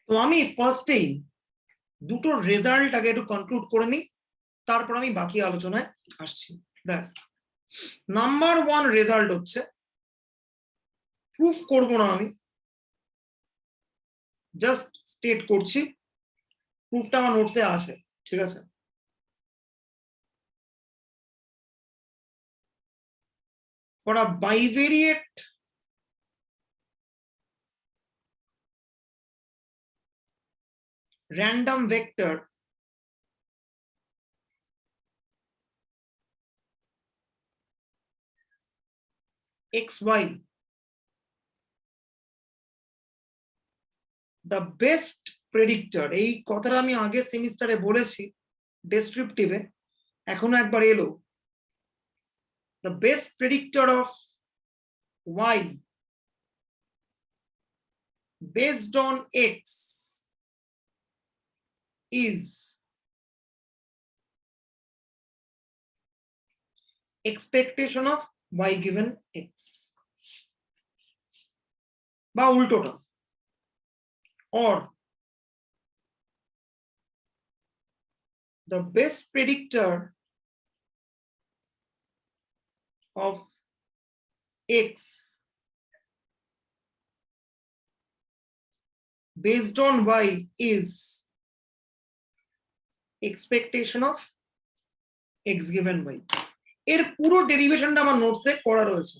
তো আমি ফার্স্টেই দুটো রেজাল্ট আগে একটু কনক্লুড করে নিই, তারপর আমি বাকি আলোচনায় আসছি। দেখ, নাম্বার ওয়ান রেজাল্ট হচ্ছে, প্রুফ করব না আমি, জাস্ট স্টেট করছি, প্রুফটা আমার নোটসে আছে, ঠিক আছে? For a bivariate random vector xy, the best predictor, এই কথাটা আমি আগের সেমিস্টারে বলেছি ডেসক্রিপটিভে, এখনো একবার এলো, the best predictor of y based on x is expectation of y given x, বা উল্টোটা, or the best predictor of x based on y is expectation of x given y. এর পুরো ডেরিভেশনটা আমার নোটসে করা রয়েছে,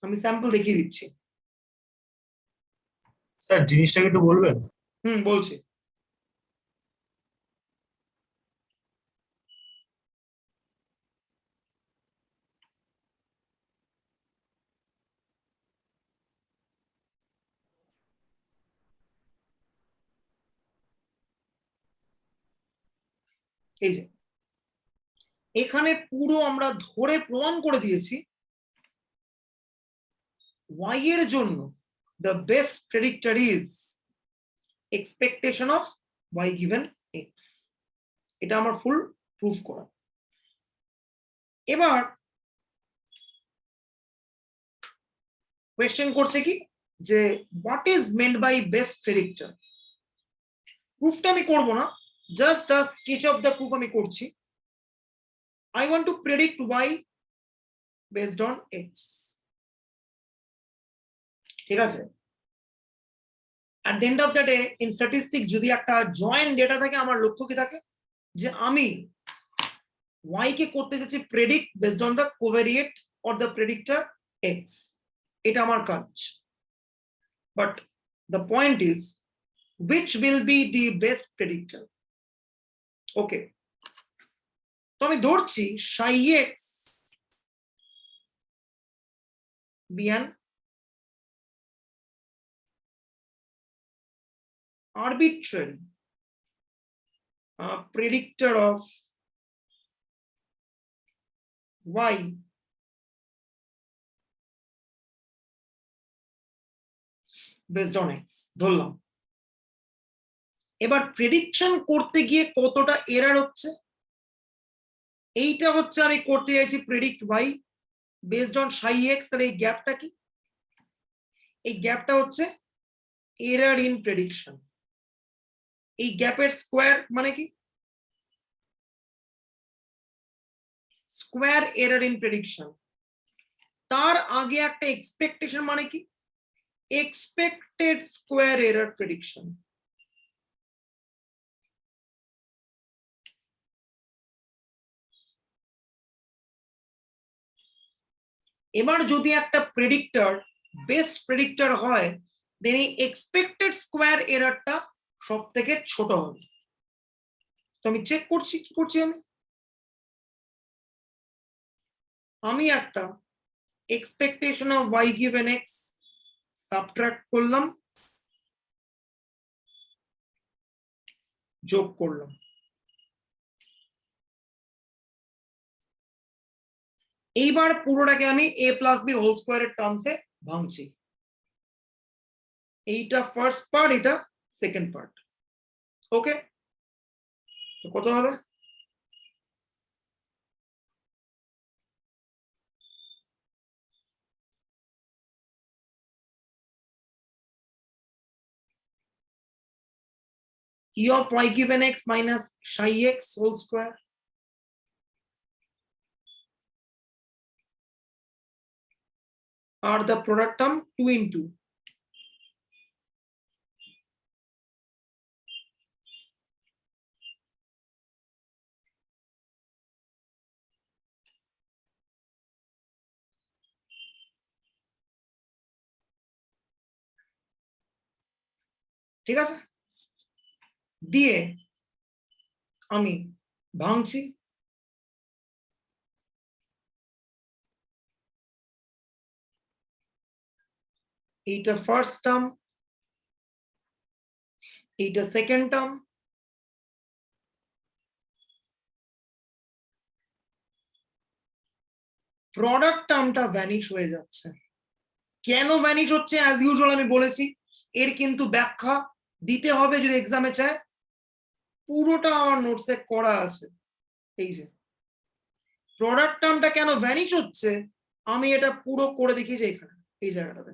আমি স্যাম্পল দেখিয়ে দিচ্ছি। স্যার জিনিসটাকে একটু বলবেন? বলছি। এই যে এখানে পুরো আমরা ধরে প্রমাণ করে দিয়েছি y এর জন্য the best predictor is expectation of y given x, এটা আমার ফুল প্রুফ করা। এবার কোয়েশ্চেন করছে কি যে what is meant by best predictor. প্রুফটা আমি করব না, just the sketch of the proof আমি করছি। I want to predict y based on x, ঠিক আছে? at the end of the day in statistics যদি একটা জয়েন্ট ডেটা থাকে, আমার লক্ষ্য কি থাকে যে আমি y কে করতে যাচ্ছি predict based on the covariate or the predictor x, এটা আমার কাজ। But the point is which will be the best predictor. Okay, তো আমি ধরছি psi x be an arbitrary predictor of y based on x ধরলাম। এবার prediction করতে গিয়ে কতটা এরর হচ্ছে, এইটা হচ্ছে আমি করতে চাইছি predict y based on psi x, তাহলে এই গ্যাপটা কি? এই গ্যাপটা হচ্ছে এরর ইন প্রেডিকশন। এই গ্যাপের স্কোয়ার মানে কি? Square error in prediction. তার আগে একটা এক্সপেকটেশন মানে কি? Expected square error prediction. এবার যদি একটা প্রেডিক্টর বেস্ট প্রেডিক্টর হয়, দেন এই এক্সপেক্টেড স্কোয়ার এররটা সব থেকে ছোট হবে। তো আমি চেক করছি, কি করছি আমি একটা expectation of y given x subtract করলাম, যোগ করলাম। এইবার পুরোটাকে আমি a প্লাস বি হোল স্কোয়ারের টার্মসে ভাঙছি। এইটা ফার্স্ট পার্ট, এটা সেকেন্ড পার্ট। ওকে, তো কত হবে? E of y given x minus psi x whole square are the product term 2 into ঠিক আছে দিয়ে আমি ভাঙছি এইটা ফার্স্ট টার্ম এইটা সেকেন্ড টার্ম প্রোডাক্ট টার্মটা ভ্যানিশ হয়ে যাচ্ছে কেন ভ্যানিশ হচ্ছে অ্যাজ ইউজুয়াল আমি বলেছি এর কিন্তু ব্যাখ্যা দিতে হবে যদি এক্সামে চায় পুরোটা আমার নোটসে করা আছে এই যে প্রোডাক্ট টার্মটা কেন ভ্যানিশ হচ্ছে আমি এটা পুরো করে দেখিয়েছি এখানে এই জায়গাটাতে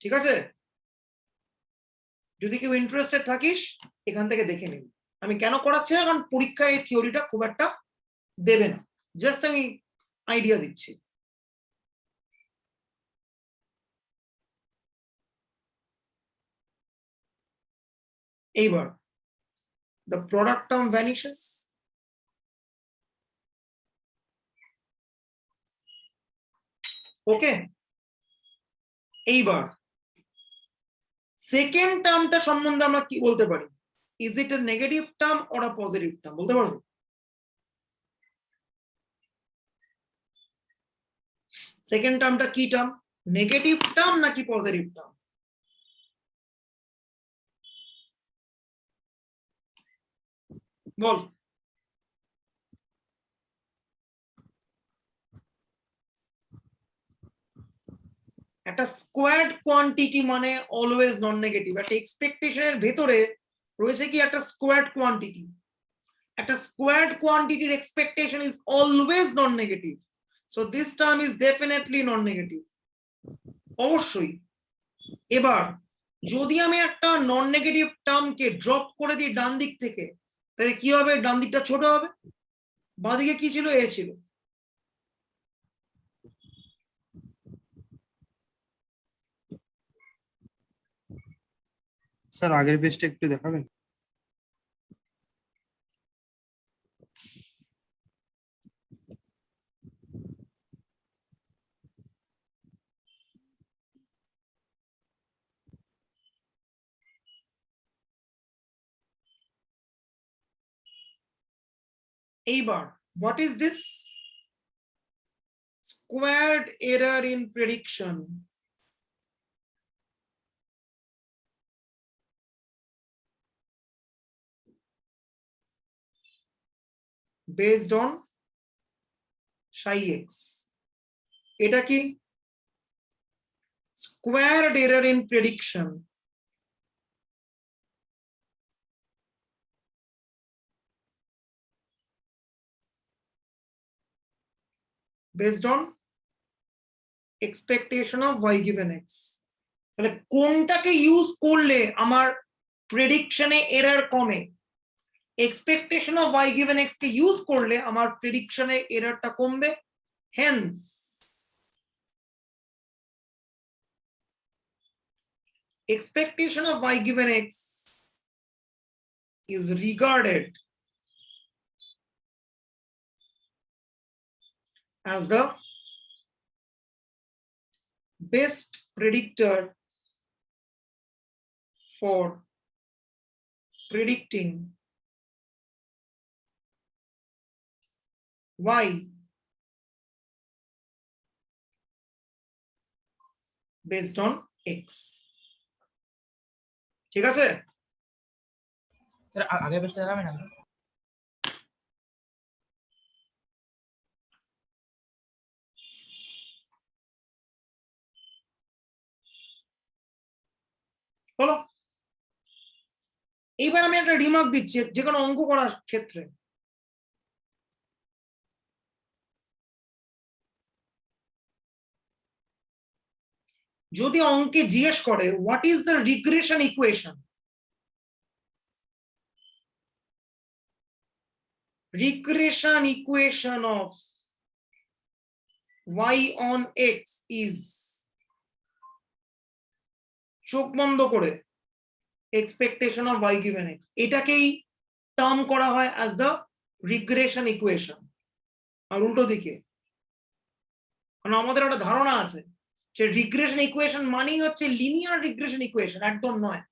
ঠিক আছে যদি কেউ ইন্টারেস্টেড থাকিস এখান থেকে দেখে নিন আমি কেন করাচ্ছি না কারণ পরীক্ষায় এই থিওরিটা খুব একটা দেবে না জাস্ট আমি আইডিয়া দিচ্ছি এইবার the product term vanishes ওকে এইবার সেকেন্ড টার্মটা সম্বন্ধে আমরা কি বলতে পারি is it a negative term or a positive term বলতে পারবো সেকেন্ড টার্মটা কি টার্ম নেগেটিভ টার্ম নাকি পজিটিভ টার্ম বল একটা স্কোয়ার্ড কোয়ান্টিটি মানে অলওয়েজ নন নেগেটিভ একটা এক্সপেকটেশনের ভেতরে রয়েছে কি একটা স্কোয়ার্ড কোয়ান্টিটি একটা স্কোয়ার্ড কোয়ান্টিটির expectation is always non negative so this term is definitely non negative অবশ্যই এবার যদি আমি একটা নন নেগেটিভ টার্মকে ড্রপ করে দিই ডান দিক থেকে তাহলে কি হবে ডান দিকটা ছোট হবে বাঁদিকে কি ছিল এ ছিল স্যার আগের পেজটা একটু দেখাবেন এইবার what is this squared error in prediction based on psi x এটা কি squared error in prediction based on expectation of y given x তাহলে কোনটাকে ইউজ করলে আমার প্রেডিকশনে এরর কমে expectation of y given x K use করলে আমার প্রেডিকশনের এররটা কমবে hence expectation of y given x is regarded as the best predictor for predicting y based on x ঠিক আছে স্যার আগের পেজটা দেখাবেন না হলো এইবার আমি একটা রিমার্ক দিচ্ছি যে কোনো অঙ্ক করার ক্ষেত্রে যদি অঙ্কে জিজ্ঞেস করে what is the regression equation, regression equation of y on x is, চোখ বন্ধ করে expectation of y given x, এটাকেই টার্ম করা হয় as the regression equation। আর উল্টো দিকে, কারণ আমাদের একটা ধারণা আছে যে রিগ্রেশন ইকুয়েশন মানেই হচ্ছে লিনিয়ার রিগ্রেশন ইকুয়েশন, একদম নয়।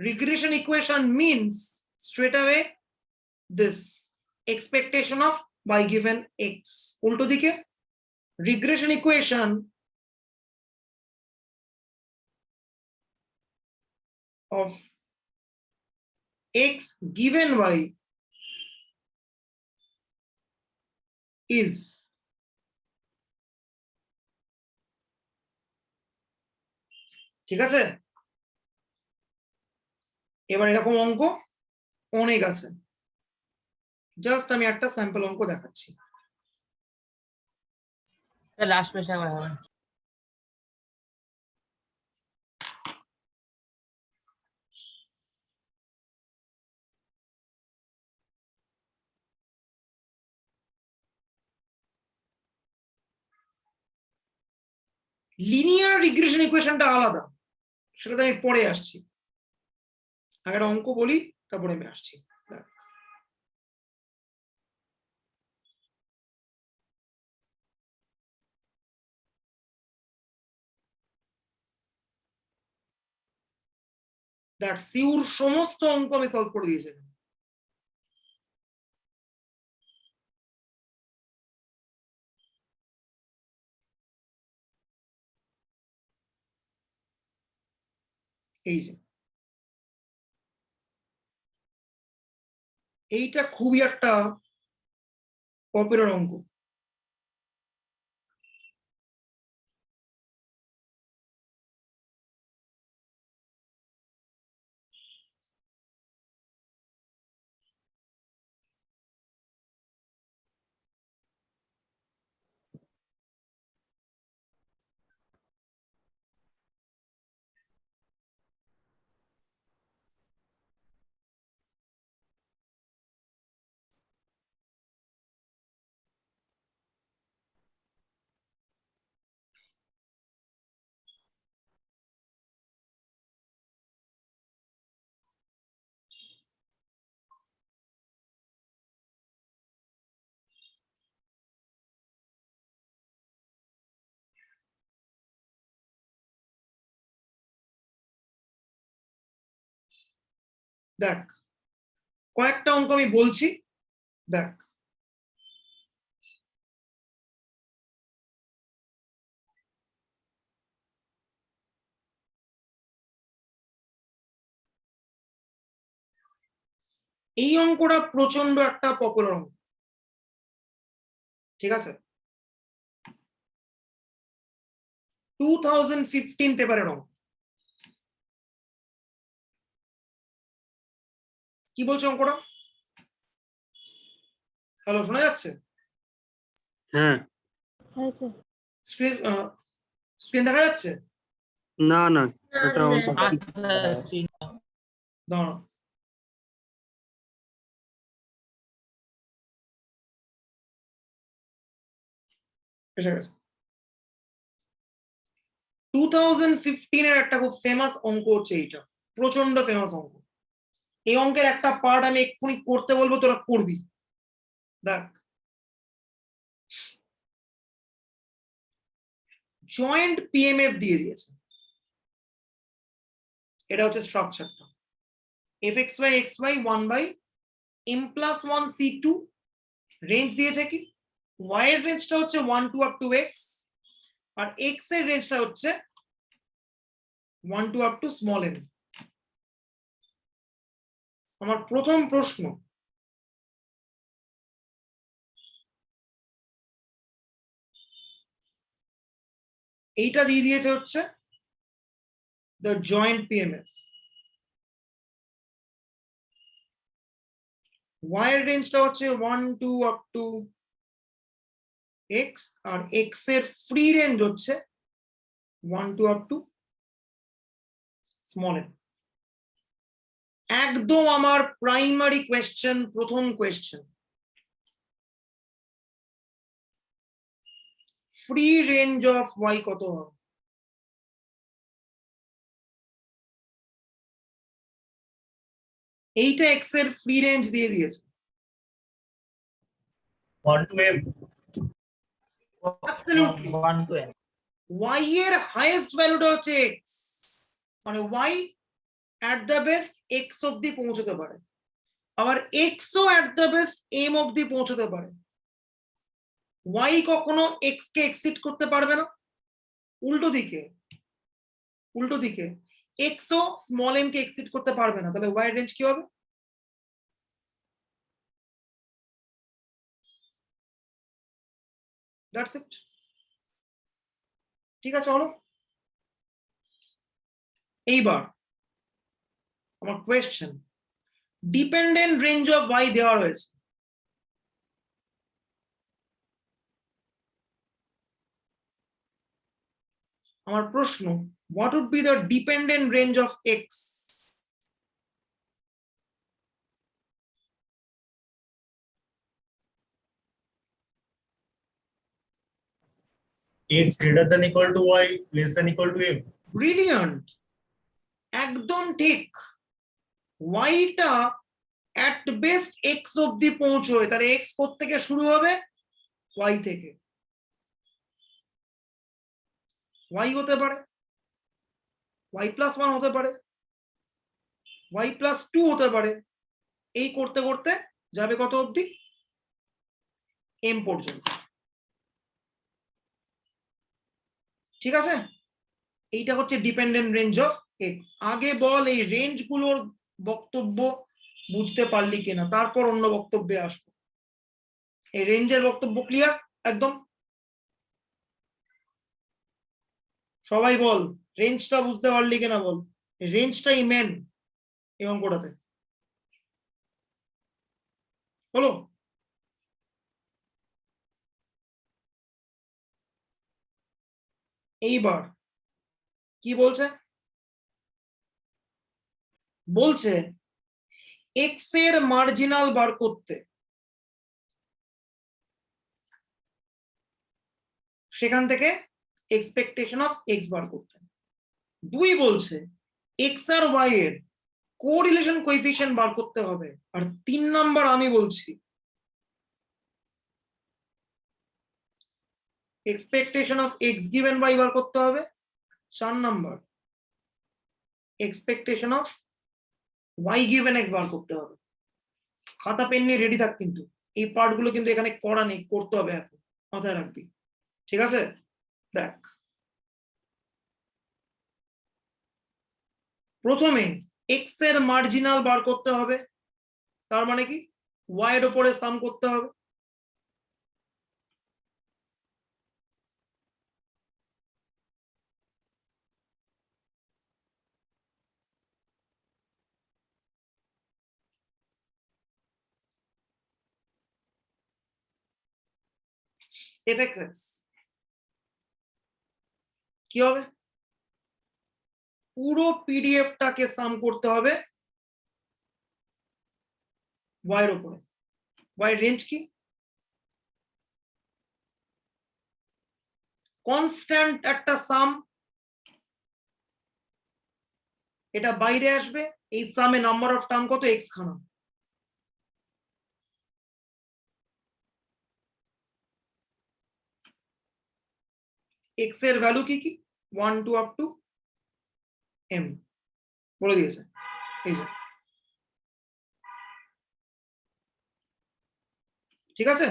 Regression equation means straight away this expectation of y given x, উল্টো দিকে regression equation of x given y is ঠিক আছে। এবার এরকম অঙ্ক অনেক আছে, জাস্ট আমি একটা স্যাম্পল অঙ্ক দেখাচ্ছি। স্যার লাস্ট পেজটা করে হবে। লিনিয়ার রিগ্রেশন ইকুয়েশনটা আলাদা, সেটা আমি পরে আসছি, আগে একটা অঙ্ক বলি তারপরে আমি আসছি। দেখ সিউর সমস্ত অঙ্ক আমি সলভ করে দিয়েছি। এই যে এইটা খুবই একটা পপুলার অঙ্ক। দেখ কয়েকটা অঙ্ক আমি বলছি, দেখ এই অঙ্কটা প্রচন্ড একটা পপুলার অঙ্ক, ঠিক আছে? 2015 পেপারের অঙ্ক। কি বলছো অঙ্কটা? হ্যালো, শোনা যাচ্ছে? হ্যাঁ। স্ক্রিন স্ক্রিন দেখা যাচ্ছে? না না, এটা আচ্ছা স্ক্রিন দাঁড়াও, এসে গেছে। 2015 এর একটা খুব ফেমাস অঙ্ক হচ্ছে এইটা, প্রচন্ড ফেমাস অঙ্ক। এই অঙ্কের একটা পার্ট আমি এক্ষুনি করতে বলবো, তোরা করবি। দেখ জয়েন্ট পিএমএফ দিয়ে দিয়েছে, এটা হচ্ছে স্ট্রাকচারটা। fxy xy 1/m+1 c2, range দিয়েছে কি, y এর রেঞ্জটা হচ্ছে 1 to up to x, আর x এর রেঞ্জটা হচ্ছে 1 to up to small m। আমার প্রথম প্রশ্ন, এইটা দিয়ে দিয়েছে হচ্ছে the joint PMF, y এর রেঞ্জটা হচ্ছে 1 to up to x, আর x এর ফ্রি রেঞ্জ হচ্ছে 1 to up to small m. একদম আমার প্রাইমারি কোয়েশ্চেন, প্রথম question, free range of y কত হবে? এইটা x এর ফ্রি রেঞ্জ দিয়ে দিয়েছে। 1 to m. Absolutely. 1 to n. y এর হাইয়েস্ট ভ্যালুটা হচ্ছে x, মানে y at the best x অবধি পৌঁছতে পারে, আবার x O at the best m অবধি পৌঁছতে পারে। y কখনো x কে এক্সিড করতে পারবে না, উল্টো দিকে x ও স্মল m কে এক্সিড করতে পারবে না, তাহলে y এর রেঞ্জ কি হবে? That's it. ঠিক আছে, হলো। এইবার আমার question, dependent range of y দেওয়া রয়েছে, আমার প্রশ্ন, what would be the dependent range of x? X greater than equal to y, less than equal to m. Brilliant, একদম ঠিক। y টা at best x অবধি পৌঁছয়, তাহলে x কোথা থেকে শুরু হবে? y থেকে। y হতে পারে, y plus 1 হতে পারে, y plus 2 হতে পারে, এই করতে করতে যাবে কত অবধি? m পর্যন্ত। ঠিক আছে, এইটা হচ্ছে ডিপেন্ডেন্ট রেঞ্জ অফ x। আগে বল এই রেঞ্জ গুলোর বক্তব্য বুঝতে পারলি কিনা, তারপর অন্য বক্তব্যে আসবো। এই রেঞ্জের বক্তব্য ক্লিয়ার একদম? সবাই বল রেঞ্জটা বুঝতে পারলি কিনা বল, রেঞ্জটাই মেন এই অঙ্কটাতে, বলো। এইবার কি বলছে? বলছে x এর মার্জিনাল বার করতে, সেখান থেকে এক্সপেকটেশন অফ x বার করতে। দুই বলছে x আর y এর কোরিলেশন কোএফিশিয়েন্ট বার করতে হবে। আর 3 নাম্বার আমি বলছি expectation of x given y বার করতে হবে। 4 number expectation of y given x বার করতে হবে। খাতা পেন নিয়ে রেডি থাক, কিন্তু এই পার্ট গুলো কিন্তু এখানে করা নেই, করতে হবে, এখন মাথায় রাখবি। ঠিক আছে, দেখ প্রথমে x এর মার্জিনাল বার করতে হবে, তার মানে কি y এর উপরে সাম করতে হবে। fxx কি হবে? পুরো পিডিএফটাকে সাম করতে হবে y এর উপরে। y রেঞ্জ কি? কনস্ট্যান্ট একটা সাম, এটা বাইরে আসবে, এই সামে নাম্বার অফ টার্ম কত? x খানা। x এর ভ্যালু কি কি? 1 টু আপ টু m বলে দিয়েছে, এই যে। ঠিক আছে,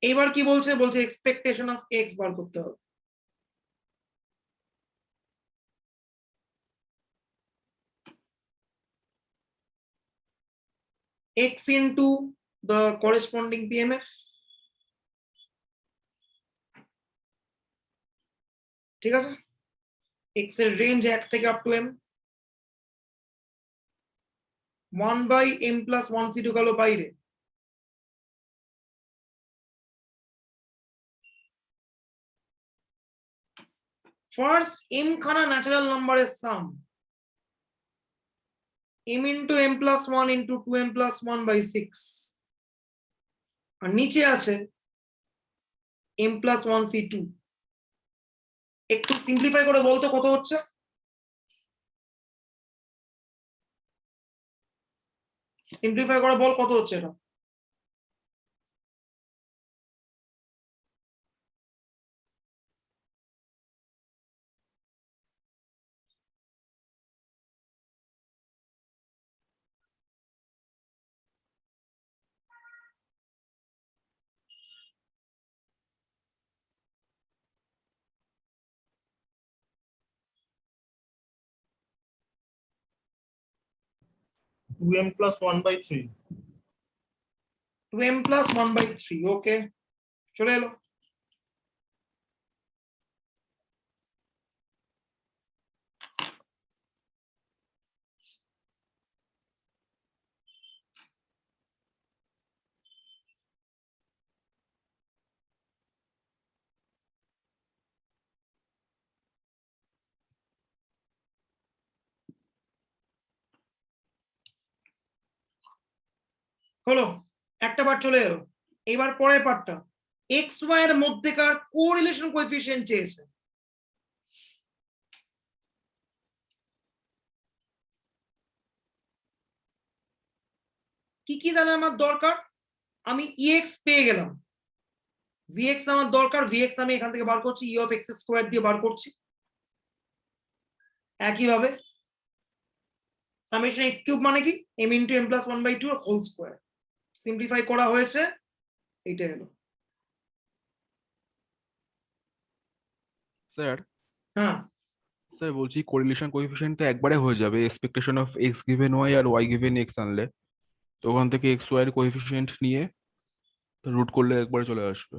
এইবার কি বলছে? বলছে এক্সপেকটেশন অফ x বার করতে হবে। x into the corresponding PMF, ঠিক আছে। x এর রেঞ্জ 1 থেকে up to m, 1 by m plus 1c ঢুকাল বাইরে, ফার্স্ট m খানা ন্যাচারাল নাম্বারের সাম m into m plus 1 into 2m plus 1 by 6 আর নিচে আছে m plus 1 c2 একটু সিম্পলিফাই করে বলতো কত হচ্ছে সিম্পলিফাই করে বল কত হচ্ছে এটা Two m plus 1 by 3. 2m plus 1 by 3 ওকে চলে এলো হলো একটা বার চলে এলো এবার পরের পার্টটা এক্স ওয়াই এর মধ্যেকার কোরিলেশন কোএফিসিয়েন্ট চেয়েছে কি কি তাহলে আমার দরকার আমি ex পেয়ে গেলাম vx আমার দরকার vx আমি এখান থেকে বার করছি e of x স্কয়ার দিয়ে বার করছি একই ভাবে সামেশন x কিউব মানে কি m into m plus 1 by 2 whole square simplify করা হয়েছে এটা হলো স্যার হ্যাঁ স্যার বলছি কোরিলেশন কোএফিসিয়েন্ট তো একবারে হয়ে যাবে expectation of X given Y আর ওয়াই গিভেন এক্স আনলে তো ওখান থেকে এক্স ওয়াই এর কোএফিসিয়েন্ট নিয়ে রুট করলে একবারে চলে আসবে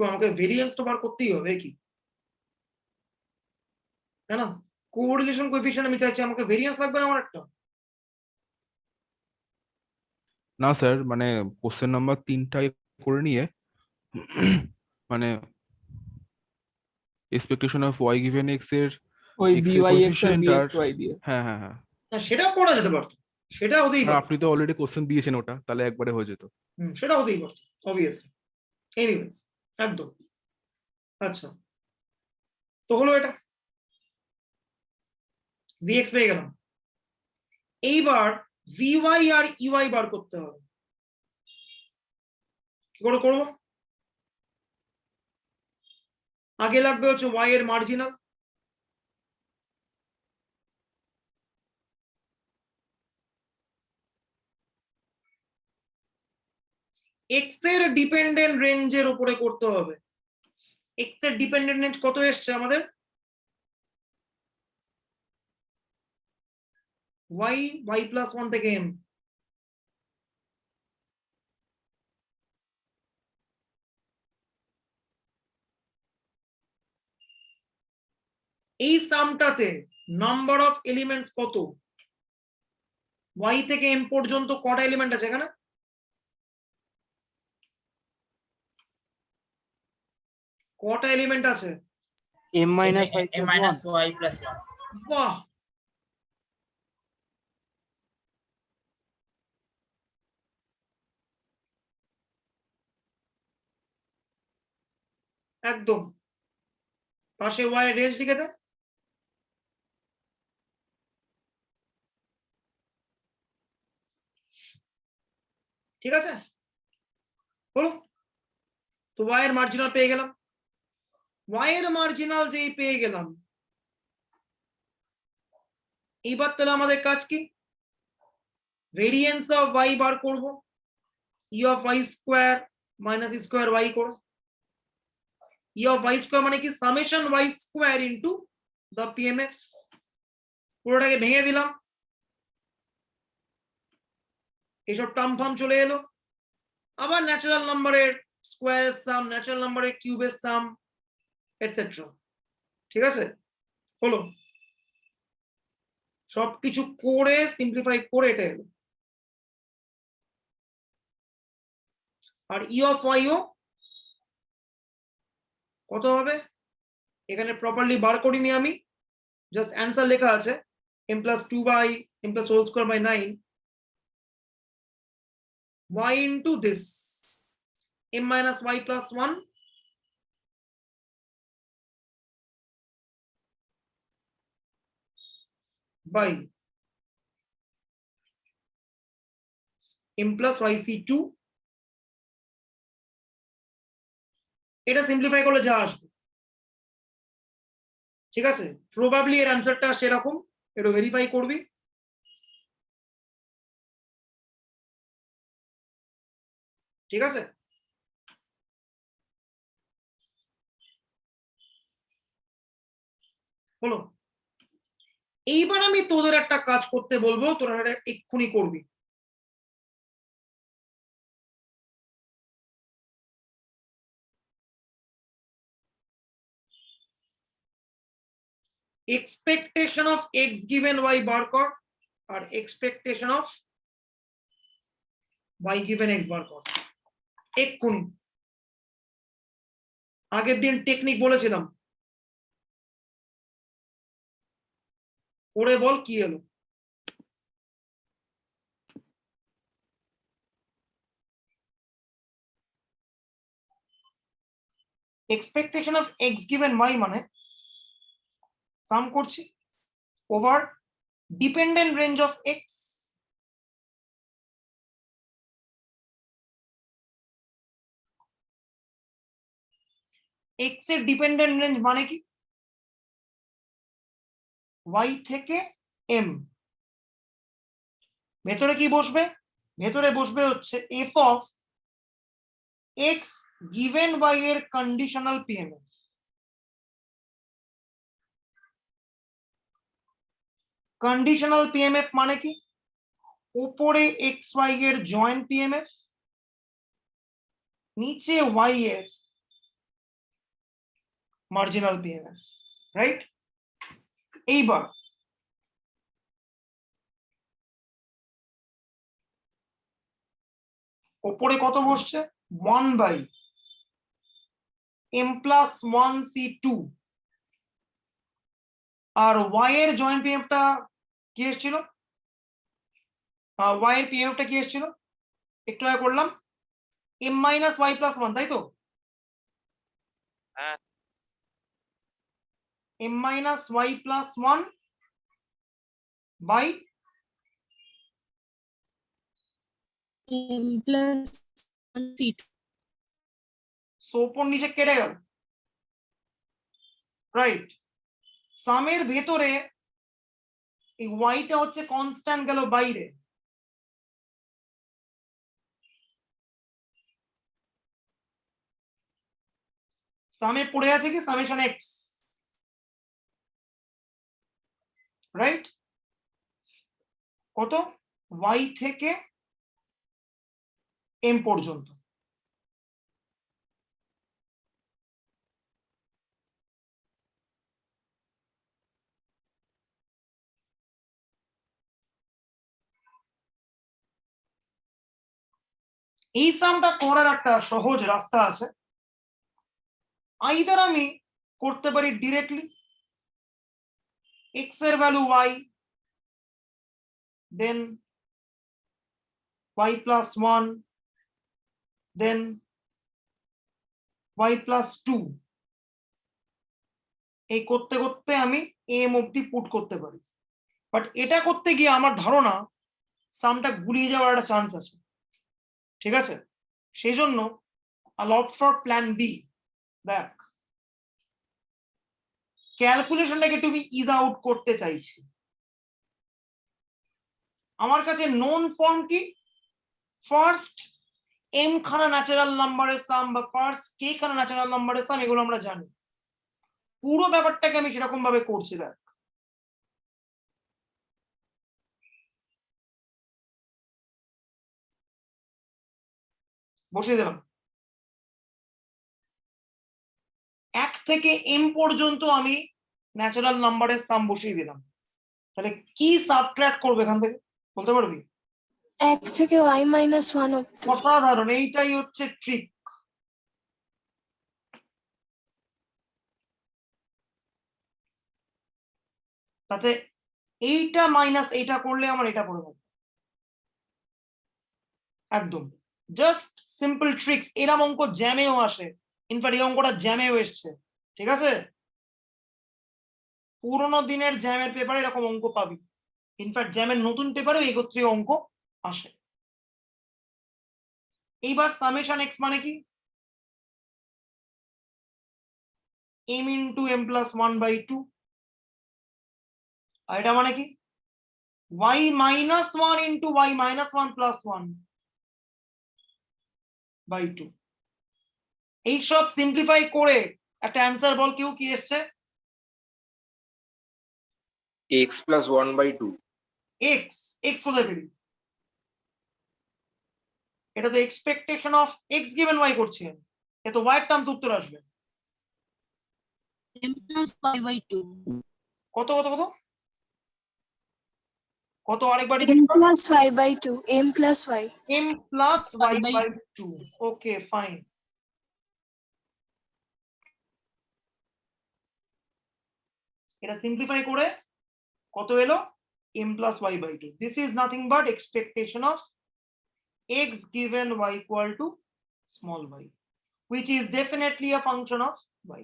আমাকে ভেরিয়েন্স তো বার করতেই হবে কি তাই না কোরিলেশন কোএফিসিয়েন্ট আমি চাইছি আমাকে ভেরিয়েন্স লাগবে না আমার একটা না স্যার মানে কোশ্চেন নাম্বার 3টা করে নিয়ে মানে expectation of Y given X এর ওই x এর বিওয়াই এক্স আর coefficient বিএক্স আর- ওয়াই দিয়ে হ্যাঁ হ্যাঁ হ্যাঁ না সেটাও করা যেতে পারতো সেটা হতেই আর পারতো আপনি তো অলরেডি কোশ্চেন দিয়েছেন ওটা তাহলে একবারে হয়ে যেত সেটা হতেই পারতো অবভিয়াসলি এনিওয়েজ একদম আচ্ছা তো হলো এটা vx পেয়ে গেলাম এইবার vy আর ey বার করতে হবে কি করে করব আগে লাগবে হচ্ছে y এর মার্জিনাল x এর ডিপেন্ডেন্ট রেঞ্জের উপরে করতে হবে x এর ডিপেন্ডেন্ট রেঞ্জ কত এসছে আমাদের y plus 1 থেকে m এই সামটাতে নাম্বার অফ এলিমেন্টস কত y থেকে m পর্যন্ত কটা এলিমেন্ট আছে এখানে কটা এলিমেন্ট আছে m minus y m plus minus 1 y plus 1 বাহ একদম পাশে y এর রেঞ্জ লিখে দেন ঠিক আছে হলো তো y এর মার্জিনাল পেয়ে গেলাম y এর মার্জিনাল যেই পেয়ে গেলাম এইবার তাহলে আমাদের কাজ কি ভেরিয়েন্স অফ y বার করব e of y square minus square y করে e of y স্কয়ার মানে কি summation y square into the pmf পুরোটাকে ভেঙে দিলাম এইসব টার্ম ফার্ম চলে এলো আবার ন্যাচারাল নাম্বারের স্কয়ারের সাম ন্যাচারাল নাম্বারের কিউবের সাম এটসেট্রা ঠিক আছে হলো সবকিছু করে সিম্পলিফাই করে এটা এলো আর ই অফ ওয়াই ও কত হবে এখানে প্রপারলি বার করিনি আমি, জাস্ট অ্যান্সার লেখা আছে m plus 2 by m plus whole square by 9 y into this m minus y plus 1 by m plus yc2, এটা সিম্পলিফাই করলে যা আসবে, ঠিক আছে? প্রবাবলি এর অ্যান্সারটা সেরকম, এটা ভেরিফাই করবি। ঠিক আছে, হলো। এইবার আমি তোদের একটা কাজ করতে বলবো, তোরা এটা এক্ষুনি করবি। Expectation of X given Y বার কর, আর expectation of Y given X বার কর এক্ষুনি। আগের দিন টেকনিক বলেছিলাম, করে বল কি এলো। Expectation of X given Y মানে সাম করছি over dependent range of X X এর ডিপেন্ডেন্ট রেঞ্জ মানে কি, ওয়াই থেকে এম। ভেতরে কি বসবে? ভেতরে বসবে হচ্ছে F of X given Y এর কন্ডিশনাল পিএমএফ। কন্ডিশনাল পিএমএফ মানে কি, উপরে এক্স ওয়াই এর জয়েন্ট পিএমএফ, নিচে ওয়াই এর মার্জিনাল পিএমএফ, রাইট? এইবার উপরে কত বসছে? 1 বাই m প্লাস 1c2, আর y এর জয়েন্ট পিএমএফটা কি এসেছিল? y এর পিএমএফটা কি এসেছিল? একটু আগে করলাম m মাইনাস y প্লাস 1, তাই তো? হ্যাঁ। m minus y plus 1 by m plus 1c2. So উপর নিচে কেটে গেল, রাইট? সামের ভেতরে এই ওয়াইটা হচ্ছে কনস্ট্যান্ট গেল বাইরে, সামে পড়ে আছে কি সামেশন এক্স, রাইট? কত? ওয়াই থেকে এম পর্যন্ত। এই সামটা করার একটা সহজ রাস্তা আছে, আইদার আমি করতে পারি ডিরেক্টলি এক্স এর ভ্যালু ওয়াই, দেন ওয়াই প্লাস 1, দেন ওয়াই প্লাস 2, এই করতে করতে আমি এম অব্দি পুট করতে পারি। বাট এটা করতে গিয়ে আমার ধারণা সামটা গুলিয়ে যাওয়ার একটা চান্স আছে, ঠিক আছে? সেই জন্য I'll opt for plan B. দেখ, ক্যালকুলেশনটাকে একটু ইজ আউট করতে চাইছি। আমার কাছে নোন ফর্ম কি, ফার্স্ট এম খানা ন্যাচারাল নাম্বারের সাম বা ফার্স্ট কে খানা ন্যাচারাল নাম্বারের সাম, এগুলো আমরা জানি। পুরো ব্যাপারটাকে আমি সেরকম ভাবে করছি। দেখ, বসিয়ে দিলাম 1 থেকে m পর্যন্ত আমি ন্যাচারাল নাম্বারের সাম বসিয়ে দিলাম। তাহলে কি সাবট্রাক্ট করবে এখান থেকে বলতে পারবি? 1 থেকে y minus 1 অব্দি। অসাধারণ, এইটাই হচ্ছে ট্রিক। তাতে এইটা মাইনাস এইটা করলে আমার এটা পড়ে যাবে একদম জাস্ট সিম্পল ট্রিক্স। এরম অঙ্ক জ্যামেও আসে, ইনফ্যাক্ট এই অঙ্কটা জ্যামেও এসছে, ঠিক আছে? পুরোনো দিনের জ্যামের পেপারে এরকম অঙ্ক পাবি, ইনফ্যাক্ট জ্যামের নতুন পেপারেও একত্রীয় অঙ্ক আসে। এইবার সামেশন এক্স মানে কি? m ইন্টু এম প্লাস 1/2, আর এটা মানে কি y minus 1 into y minus 1 plus 1/2। এইসব সিম্পলিফাই করে একটা অ্যান্সার বল কেউ কি এসছে? x plus 1/2 এক্স এক্স কোথায় পেলি? এটা তো expectation of X given Y করছি আমি, এ তো ওয়াই টার্মস উত্তর আসবে। m plus y/2 কত কত কত কত আরেকবার m plus y/2 m plus y m plus y by by 2। Okay fine. এটা সিম্পলিফাই করে কত এলো? m plus y by 2। This is nothing but expectation of x given y equal to small y, which is definitely a function of y।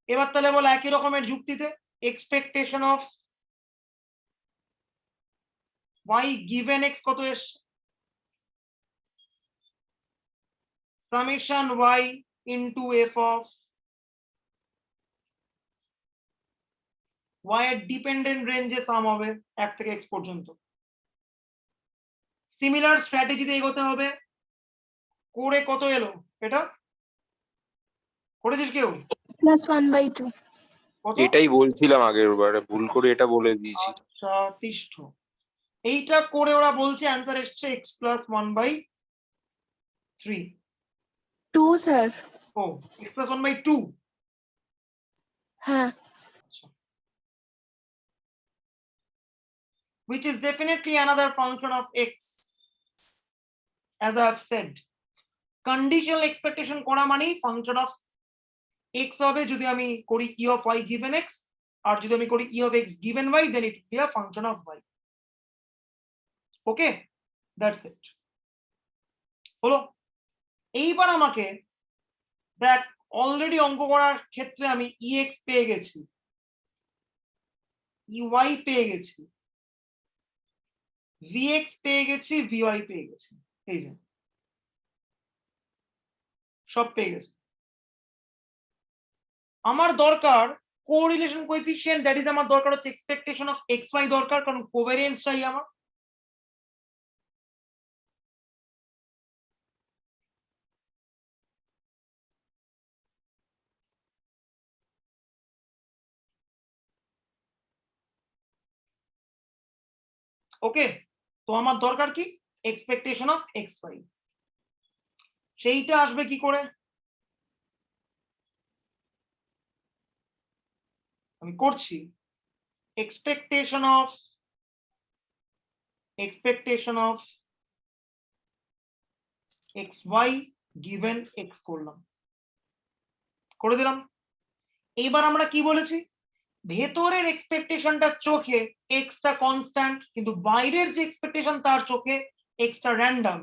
এবার তাহলে বল একই রকমের যুক্তিতে expectation of y given x কত এসছে? summation y into f of y এর dependent রেঞ্জে সাম হবে 1 থেকে x পর্যন্ত। সিমিলার স্ট্র্যাটেজিতে এগোতে হবে। করে কত এলো? এটা করেছিস কেউ? plus 1/2 কত? এটাই বলছিলাম আগের বারে, ভুল করে এটা বলে দিয়েছি। আচ্ছা তিষ্ঠ। এইটা করে ওরা বলছে অ্যান্সার এসছে x প্লাস 1/3। 2 স্যার। ও x প্লাস 1/2। হ্যাঁ which is definitely another function of x, as I have said। conditional expectation করা মানেই function of x হবে যদি আমি করি e of y given x, আর যদি আমি করি e of x given y, then it will be a function of y। Okay, that's it. হলো। এইবার আমাকে দেখ, অলরেডি অঙ্ক করার ক্ষেত্রে আমি ex পেয়ে গেছি, ey পেয়ে গেছি, vx পেয়ে গেছি, vy পেয়ে গেছি, এই যে সব পেয়ে গেছি। আমার দরকার কোরিলেশন কোএফিসিয়েন্ট, দ্যাট ইজ আমার দরকার হচ্ছে এক্সপেকটেশন অফ xy দরকার, কারণ কোভ্যারিয়েন্স চাই আমার। ওকে, তো আমার দরকার কি? Expectation of xy। সেইটা আসবে কি করে? আমি করছি expectation of xy given x করলাম, করে দিলাম। এবার আমরা কি বলেছি? ভেতরের এক্সপেকটেশনটা চোখে এক্সটা কনস্ট্যান্ট, কিন্তু বাইরের যে এক্সপেকটেশন তার চোখে এক্সটা র্যান্ডম।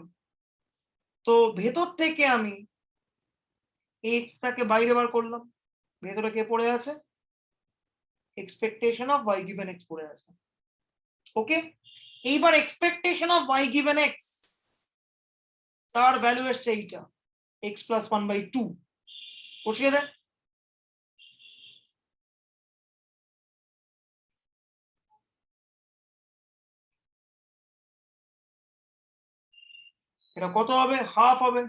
তো ভেতর থেকে আমি এক্সটাকে বাইরে বার করলাম, ভেতরে কে পড়ে আছে? Expectation of y given x পড়ে আছে। ওকে, এইবার expectation of y given x তার ভ্যালু এসছে এইটা x প্লাস 1/2। বসিয়ে দেয়। এটা কত হবে? হাফ হবে।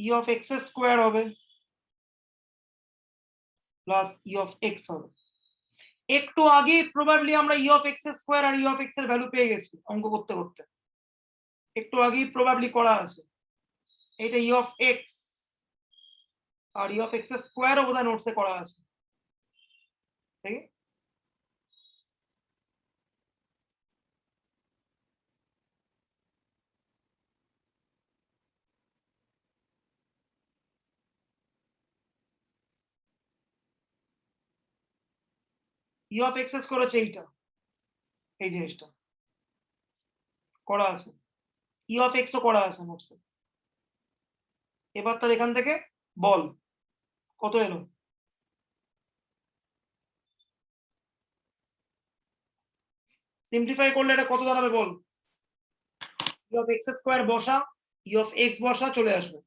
e of x স্কোয়ার হবে প্লাস e of x হবে। একটু আগে প্রবাবলি আমরা e of x স্কোয়ার আর e of x এর ভ্যালু পেয়ে গেছি অঙ্ক করতে করতে, একটু আগেই প্রবাবলি করা আছে। এটা e of x R e of x স্কোয়ারও বোধহয় নোটসে করা আছে, ঠিক আছে? ই অফ এক্স স্কোয়ার হচ্ছে এইটা, এই জিনিসটা করা আছে, ই অফ এক্স ও করা আছে নোটসে। এবার তার এখান থেকে বল কত এলো? সিম্পলিফাই করলে এটা কত দাঁড়াবে বল? ই অফ এক্স স্কোয়ার বসা, ই অফ এক্স বসা, চলে আসবে।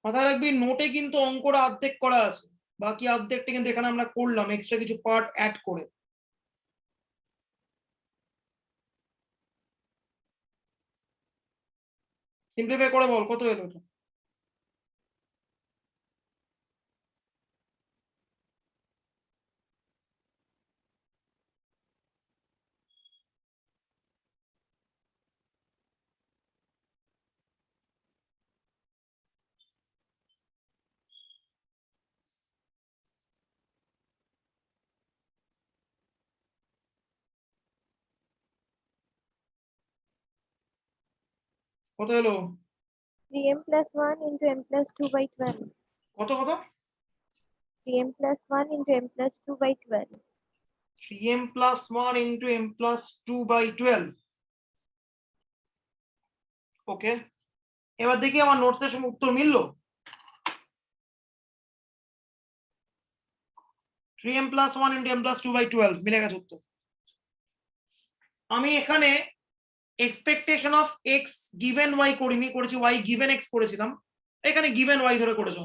মাথায় রাখবি নোটে কিন্তু অঙ্কটা অর্ধেক করা আছে, বাকি অর্ধেকটা কিন্তু এখানে আমরা করলাম এক্সট্রা কিছু পার্ট অ্যাড করে। সিম্পলিফাই করে বল কত এলো এটা? কত এলো? 3m plus 1 into m plus 2 by 12. কত কত? 3m plus 1 into m plus 2 by 12. 3m plus 1 into m plus 2 by 12। ওকে, এবার দেখি আমার নোটসের সঙ্গে উত্তর মিললো। 3m plus 1 into m plus 2 by 12 মিলে গেছে উত্তর। আমি এখানে expectation of X given Y করিনি, করেছি ওয়াই গিভেন এক্স করেছিলাম, এখানে গিভেন ওয়াই ধরে করেছে,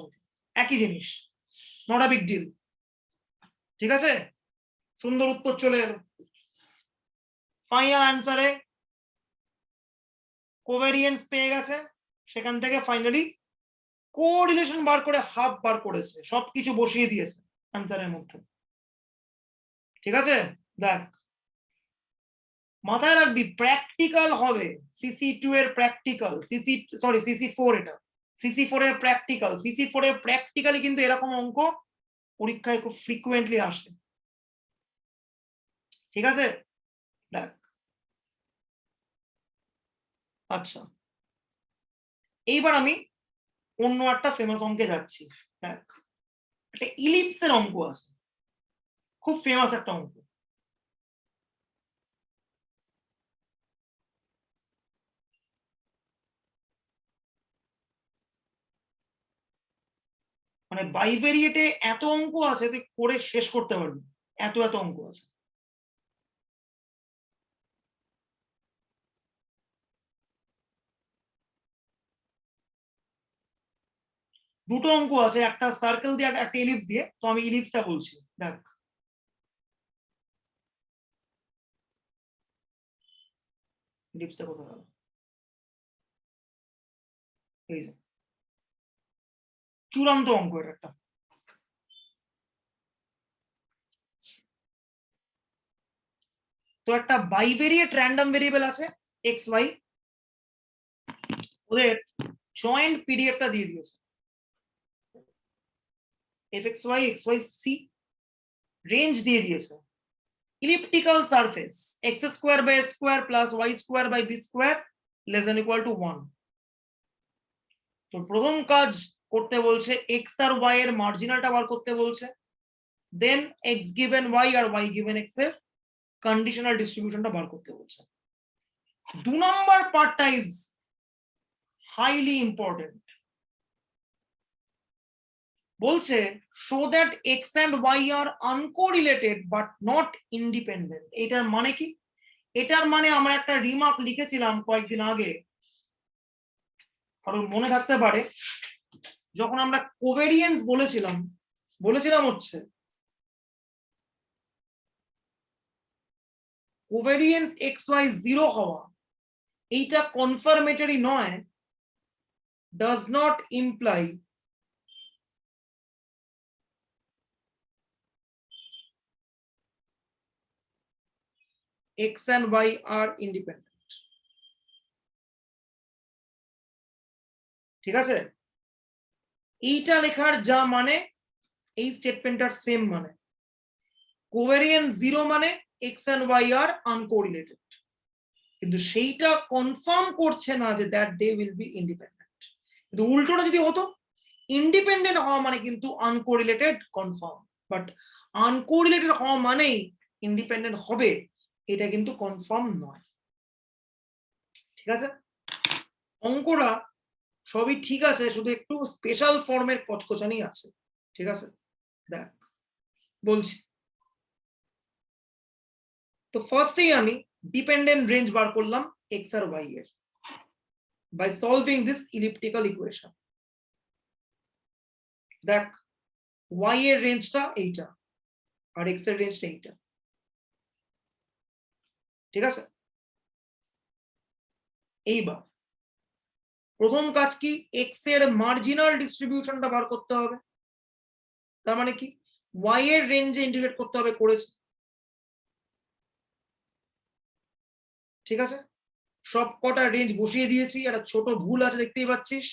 একই জিনিস, নট আ বিগ ডিল। ঠিক আছে, সুন্দর উত্তর চলে এলো। ফাইনাল অ্যান্সারে কোভেরিয়েন্স পেয়ে গেছে, সেখান থেকে ফাইনালি কোরিলেশন বার করে হাফ বার করেছে, সবকিছু বসিয়ে দিয়েছে অ্যান্সারের মধ্যে। ঠিক আছে, দেখ মাথায় রাখবি প্র্যাকটিক্যাল হবে, CC2 এর প্র্যাকটিক্যাল, CC4 এটা, CC4 এর প্র্যাকটিক্যাল, CC4 এর প্র্যাকটিক্যালি কিন্তু এরকম অঙ্ক পরীক্ষায় খুব ফ্রিকুয়েন্টলি আসে। ঠিক আছে, দেখ আচ্ছা এইবার আমি অন্য একটা ফেমাস অঙ্কে যাচ্ছি। দেখ একটা ইলিপসের অঙ্ক আছে, খুব ফেমাস একটা অঙ্ক। মানে বাইভেরিয়েটে এত অঙ্ক আছে তুই করে শেষ করতে পারবি, এত এত অঙ্ক আছে। দুটো অঙ্ক আছে, একটা সার্কেল দিয়ে একটা ইলিপস দিয়ে, তো আমি ইলিপসটা বলছি। দেখ ইলিপসটা কোথায় গেল? এই যে চূড়ান্ত অঙ্ক এটা একটা। তো একটা বাইভেরিয়েট র্যান্ডম ভেরিয়েবল আছে এক্স ওয়াই, ওদের জয়েন্ট পিডিএফটা দিয়ে দিয়েছে, fxy xyc রেঞ্জ দিয়ে দিয়েছে, elliptical surface x square by s square plus y square by b square less than equal to 1। তো প্রথম কাজ করতে বলছে x আর y এর মার্জিনালটা বার করতে বলছে, দেন x গিভেন y আর y গিভেন x এর কন্ডিশনাল ডিস্ট্রিবিউশনটা বার করতে বলছে। 2 নাম্বার পার্টটা ইজ হাইলি ইম্পর্টেন্ট। বলছে show that x and y আর আনকোরিলেটেড বাট নট ইন্ডিপেন্ডেন্ট। এটার মানে কি? এটার মানে আমরা একটা রিমার্ক লিখেছিলাম কয়েকদিন আগে, কারণ মনে থাকতে পারে, যখন আমরা কোভেরিয়েন্স বলেছিলাম হচ্ছে কোভেরিয়েন্স xy 0 হওয়া এইটা কনফার্মেটরি নয়, does not imply x and y are independent। ঠিক আছে, এইটা লেখার যা মানে এই স্টেটমেন্টটার সেম মানে, কোভেরিয়েন্স 0 মানে x and y are uncorrelated, কিন্তু সেইটা কনফার্ম করছে না যে that they will be independent. কিন্তু উল্টোটা যদি হতো ইন্ডিপেন্ডেন্ট হওয়া মানে কিন্তু আনকোরিলেটেড কনফার্ম, বাট আনকোরিলেটেড হওয়া মানেই ইন্ডিপেন্ডেন্ট হবে এটা কিন্তু কনফার্ম নয়। ঠিক আছে, অঙ্কটা সবই ঠিক আছে, শুধু একটু স্পেশাল ফর্মের কচকচানি আছে। ঠিক আছে, দেখ বলছি। তো ফার্স্টেই আমি ডিপেন্ডেন্ট রেঞ্জ বার করলাম এক্স আর ওয়াই এর by solving this elliptical equation. দেখ ওয়াই এর রেঞ্জটা এইটা আর এক্স এর রেঞ্জটা এইটা। ঠিক আছে, এইবার প্রথম কাজ কি, এক্স এর মার্জিনাল ডিস্ট্রিবিউশনটা বার করতে হবে। তার মানে কি, ওয়াই এর রেঞ্জে ইন্টিগ্রেট করতে হবে, করেছে। ঠিক আছে, সব কটা রেঞ্জ বসিয়ে দিয়েছি, একটা ছোট ভুল আছে দেখতেই পাচ্ছিস।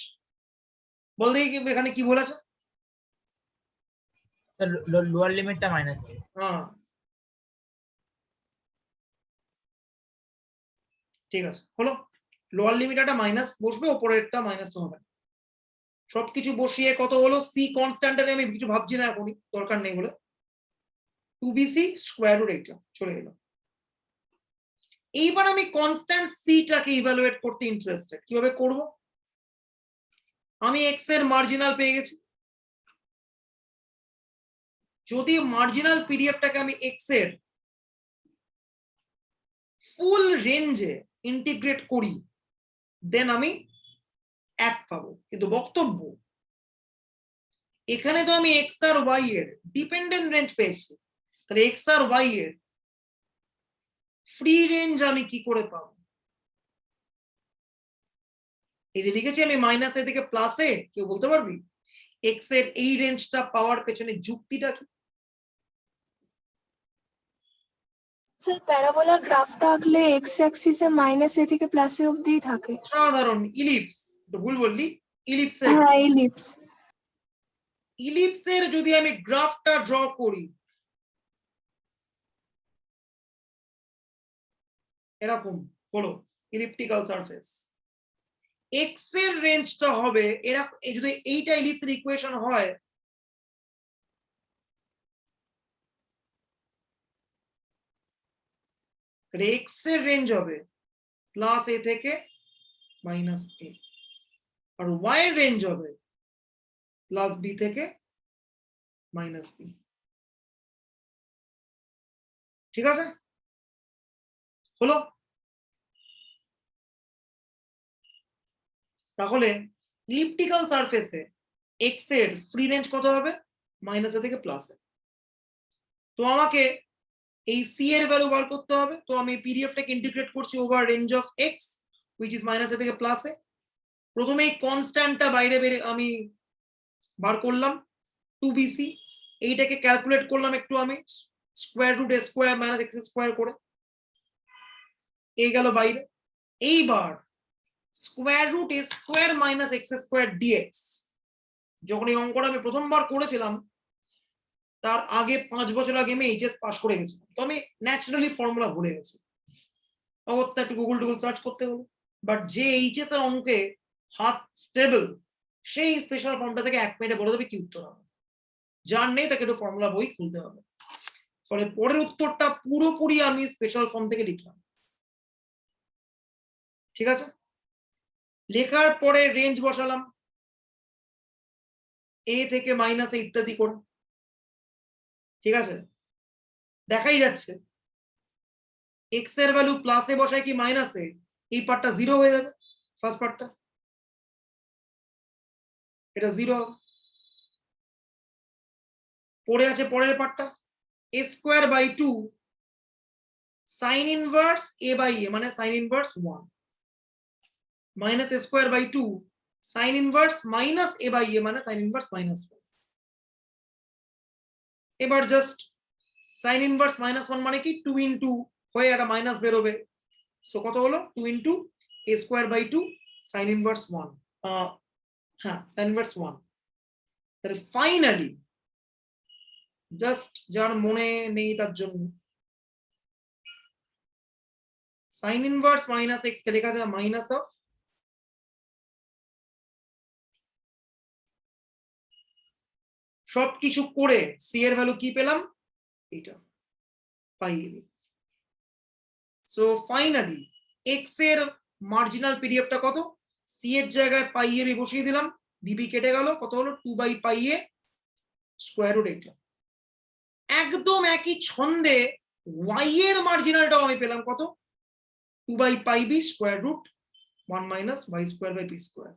বল দেখি এখানে কি ভুল আছে। স্যার লোয়ার লিমিটটা মাইনাস হবে। হ্যাঁ ঠিক আছে, হলো। লোয়ার লিমিট একটা মাইনাস বসবে, ওপরেরটা মাইনাস তো হবে। সবকিছু বসিয়ে কত হলো, সি কনস্ট্যান্টের আমি কিছু ভাবছি না এখনই, দরকার নেই বলে 2bc স্কোয়ার রুট এইটা চলে এলো। এইবার আমি কনস্ট্যান্ট সিটাকে ইভালুয়েট করতে ইন্টারেস্টেড। কিভাবে করব, আমি এক্স এর মার্জিনাল পেয়ে গেছি। যদি মার্জিনাল পিডিএফটাকে আমি এক্স এর ফুল রেঞ্জে ইন্টিগ্রেট করি, দেন আমি 1 পাবো। কিন্তু বক্তব্য, এখানে তো আমি এক্স আর ওয়াই এর ডিপেন্ডেন্ট রেঞ্জ পেয়েছি, তাহলে এক্স আর ওয়াই এর ফ্রি রেঞ্জ আমি কি করে পাবো? এই যে লিখেছি আমি মাইনাস এ থেকে প্লাস এ, কেউ বলতে পারবি এক্স এর এই রেঞ্জটা পাওয়ার পেছনে যুক্তিটা কি? স্যার প্যারাবোলার গ্রাফটা আঁকলে এক্স অ্যাক্সিসে মাইনাস এ থেকে প্লাস এ অবধিই থাকে। সাধারণ ইলিপস, ভুল বললি, ইলিপসের হ্যাঁ ইলিপস। ইলিপসের যদি আমি গ্রাফটা ড্র করি এরকম হলো ইলিপ্টিক্যাল সারফেস, এক্স এর রেঞ্জটা হবে এরকম। যদি এইটা ইলিপসের ইকুয়েশন হয়, এক্স এর রেঞ্জ হবে প্লাস এ থেকে মাইনাস এ, আর ওয়াই এর রেঞ্জ হবে প্লাস বি থেকে মাইনাস বি। ঠিক আছে, হলো। তাহলে ইলিপ্টিক্যাল সারফেসে এক্স এর ফ্রি রেঞ্জ কত হবে, মাইনাস এ থেকে প্লাস এ। তো আমাকে এই সি এর ভ্যালু বার করতে হবে। তো আমি পিডিএফটাকে ইন্টিগ্রেট করছি over range of X which is minus A থেকে প্লাস এ। প্রথমে এই কনস্ট্যান্টটা বাইরে আমি বার করলাম 2bc, এইটাকে ক্যালকুলেট করলাম একটু আমি square root A square minus X square করে, এই গেল বাইরে। এইবার square root A square minus X square dx, যখন এই অঙ্কটা আমি প্রথমবার করেছিলাম তার আগে 5 বছর আগে আমি এইচএস পাস করে গেছিলাম, তো আমি ন্যাচারালি ফর্মুলা ভুলে গেছি, অগত্যা একটু গুগল টুগল সার্চ করতে হলো। বাট যে এইচএস এর অঙ্কে হাত স্টেবল, সেই স্পেশাল ফর্মটা থেকে 1 মিনিটে বলে দেবে কি উত্তর হবে। যার নেই তাকে একটু ফর্মুলা বই খুলতে হবে। ফলে পরের উত্তরটা পুরোপুরি আমি স্পেশাল ফর্ম থেকে লিখলাম। ঠিক আছে, লেখার পরে রেঞ্জ বসালাম এ থেকে মাইনাস এ ইত্যাদি করে। ঠিক আছে, দেখাই যাচ্ছে এক্স এর ভ্যালু প্লাসে বসায় কি মাইনাসে, এই পার্টটা 0 হয়ে যাবে, ফার্স্ট পার্টটা এটা 0 হবে। পড়ে আছে পরের পার্টটা A square by 2 sine inverse A by A মানে sine inverse 1 minus A square by 2 sine inverse minus A by A মানে সাইন ইনভার্স মাইনাস 1। এবার জাস্ট সাইন ইনভার্স মাইনাস 1 মানে কি 2 ইনটু হয়ে একটা মাইনাস বেরোবে, সো কত হলো 2 into A square by 2 sine inverse 1, হ্যাঁ সাইন ইনভার্স 1। তাহলে ফাইনালি জাস্ট যার মনে নেই তার জন্য সাইন ইনভার্স মাইনাস এক্স কে লেখা যায় মাইনাস অফ সবকিছু করে সি এর ভ্যালু কি পেলাম, এটা পাই এবি। সো ফাইনালি এক্স এর মার্জিনাল পিডিএফটা কত, সি এর জায়গায় পাই এবি বসিয়ে দিলাম, বিবি কেটে গেল, কত হলো 2/পাই এ স্কোয়ার রুট এইটা। একদম একই ছন্দে ওয়াই এর মার্জিনালটাও আমি পেলাম কত, 2/পাই B square root 1 minus Y square by P square.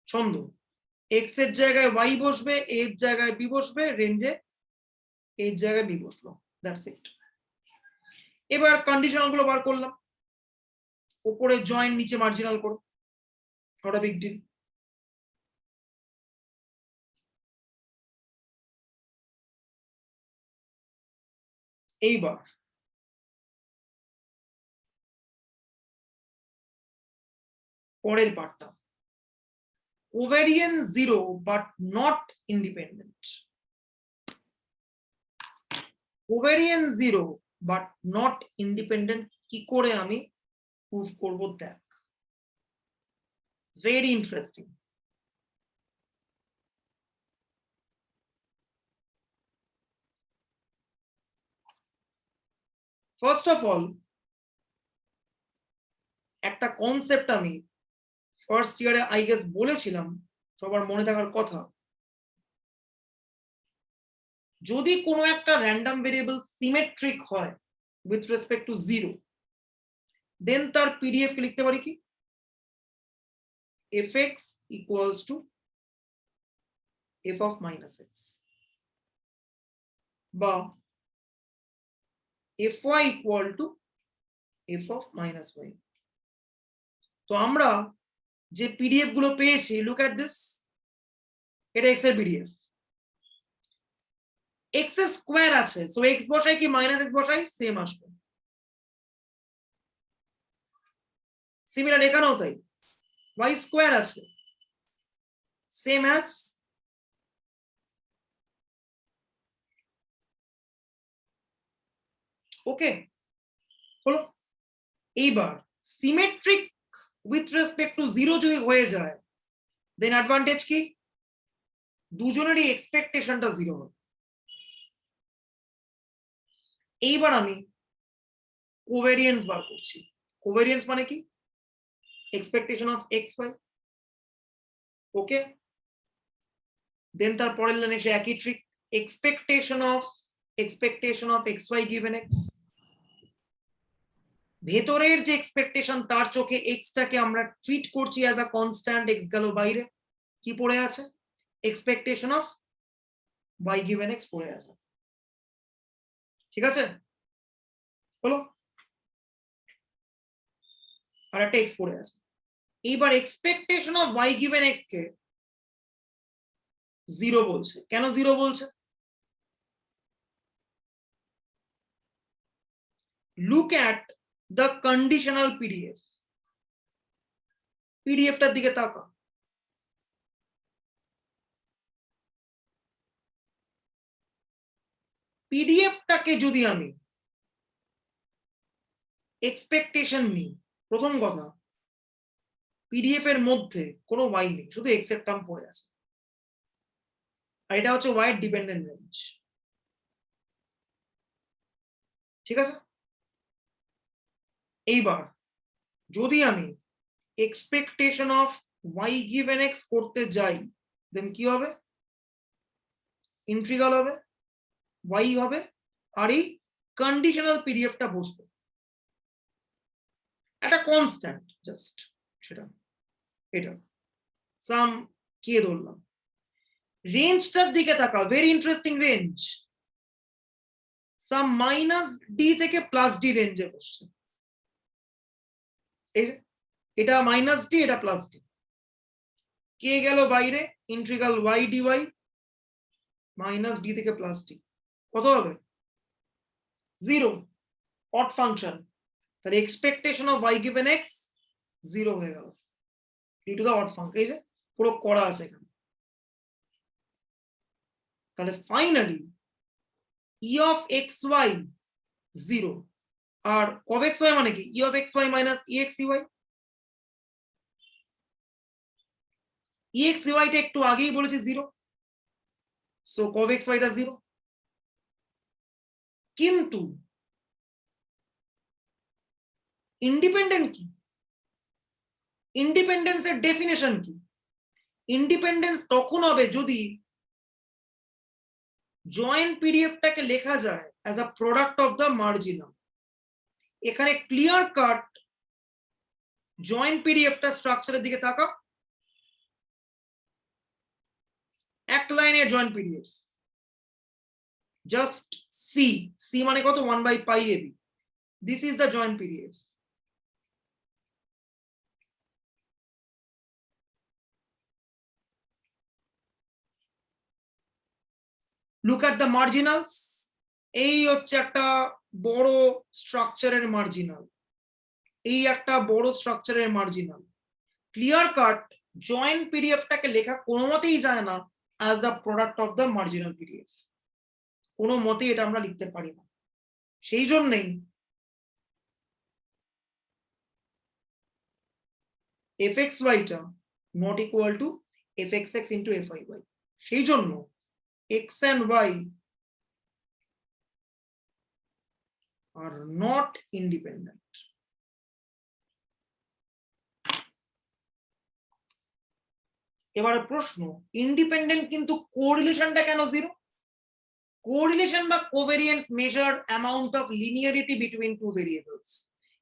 Chhanda, X এর জায়গায় ওয়াই বসবে, এর জায়গায় বি বসবে, রেঞ্জে এর জায়গায় বি বসলো, দ্যাটস ইট। এবার কন্ডিশনাল গুলো বার করলাম, উপরে জয়েন্ট নিচে মার্জিনাল করো, নট আ বিগ ডিল। এইবার পরের পার্টটা, covariance 0 but not independent. Covariance 0 but not independent কি করে আমি প্রুফ করব দেখ, very interesting. First of all একটা কনসেপ্ট আমি ফার্স্ট ইয়ারে আই গেস বলেছিলাম, সবার মনে থাকার কথা, যদি কোনো একটা র্যান্ডম ভেরিয়েবল সিমেট্রিক হয় উইথ রেসপেক্ট টু 0, দেন তার পিডিএফ কে লিখতে পারি কি, fx equals to f of minus x, বা fy equal to f of minus y। তো আমরা যে পিডিএফ গুলো পেয়েছি, লুক এট দিস, এটা এক্স এর পিডিএফ, এক্স স্কোয়ার আছে, সো এক্স বসাই কি মাইনাস এক্স বসাই সেম আসবে। সিমিলার এখানেও তাই, ওয়াই স্কোয়ার আছে, সেম অ্যাজ ওকে হলো। এইবার সিমেট্রিক উইথ রেসপেক্ট টু 0 যদি হয়ে যায়, দেন অ্যাডভান্টেজ কি, দুজনেরই এক্সপেকটেশনটা 0 হবে। এইবার আমি কোভেরিয়েন্স বার করছি। কোভেরিয়েন্স মানে কি, expectation of X Y, okay. Then তার পরের লাইনে এসে একই trick, expectation of X Y given X. ভেতরের যে এক্সপেকটেশন তার চোখে এক্সটাকে আমরা ট্রিট করছি অ্যাজ আ কনস্ট্যান্ট, এক্স গেল বাইরে, কি পড়ে আছে, expectation of Y given X পড়ে আছে, ঠিক আছে হলো, আর একটা এক্স পড়ে আছে। এইবার expectation of Y given X কে 0 বলছে, কেন 0 বলছে, look at the conditional PDF, পিডিএফটার দিকে তাকা, পিডিএফটাকে যদি আমি এক্সপেকটেশন নিই, প্রথম কথা পিডিএফ এর মধ্যে কোনো ওয়াই নেই, শুধু এক্স এর টার্ম পড়ে আছে, আর এটা হচ্ছে ওয়াই ডিপেন্ডেন্ট রেঞ্জ, ঠিক আছে। এইবার যদি আমি expectation of Y given X করতে যাই, দেন কি হবে, ইন্টিগ্রাল হবে, ওয়াই হবে, আর এই কন্ডিশনাল পিডিএফটা বসবে, একটা কনস্ট্যান্ট জাস্ট, সেটা এটা সাম কে ধরলাম। রেঞ্জটার দিকে তাকা, very interesting range, some minus D থেকে প্লাস ডি রেঞ্জে বসছে, এই যে এটা মাইনাস ডি, এটা প্লাস ডি, কে গেল বাইরে, integral Y DY minus D থেকে প্লাস ডি, কত হবে 0, অড ফাংশন, তাহলে expectation of Y given X 0 হয়ে গেল, due to the odd function, এই যে পুরো করা আছে এখানে। তাহলে finally E of X Y 0, আর কভ এক্স ওয়াই মানে কি, E of X Y minus E X Y, E X ওয়াইটা একটু আগেই বলেছি 0, সো cov x y টা 0, কিন্তু ইন্ডিপেন্ডেন্ট কি? ইন্ডিপেন্ডেন্সের ডেফিনেশন কি? ইন্ডিপেন্ডেন্স তখন হবে যদি জয়েন্ট পিডিএফটাকে লেখা যায় as a product of the marginal. এখানে ক্লিয়ার কাট জয়েন্ট পিডিএফটা স্ট্রাকচারের দিকে তাকাও, এক লাইনের joint PDF, just C, C মানে কত? 1/π/ab, this is the joint PDF. Look at the marginals, এই হচ্ছে একটা বড় স্ট্রাকচারের মার্জিনাল, এই একটা বড় স্ট্রাকচারের মার্জিনাল। ক্লিয়ার কাট জয়েন্ট পিডিএফটাকে লেখা কোনো মতেই যায় না as the product of the marginal PDF, কোনো মতেই এটা আমরা লিখতে পারি না। সেই জন্যই fxy টা not equal to fxx into fyy, সেই জন্য x and y are not independent. এবারে প্রশ্ন, ইন্ডিপেন্ডেন্ট কিন্তু কোরিলেশনটা কেন 0? কোরিলেশন বা covariance measure amount of linearity between two variables.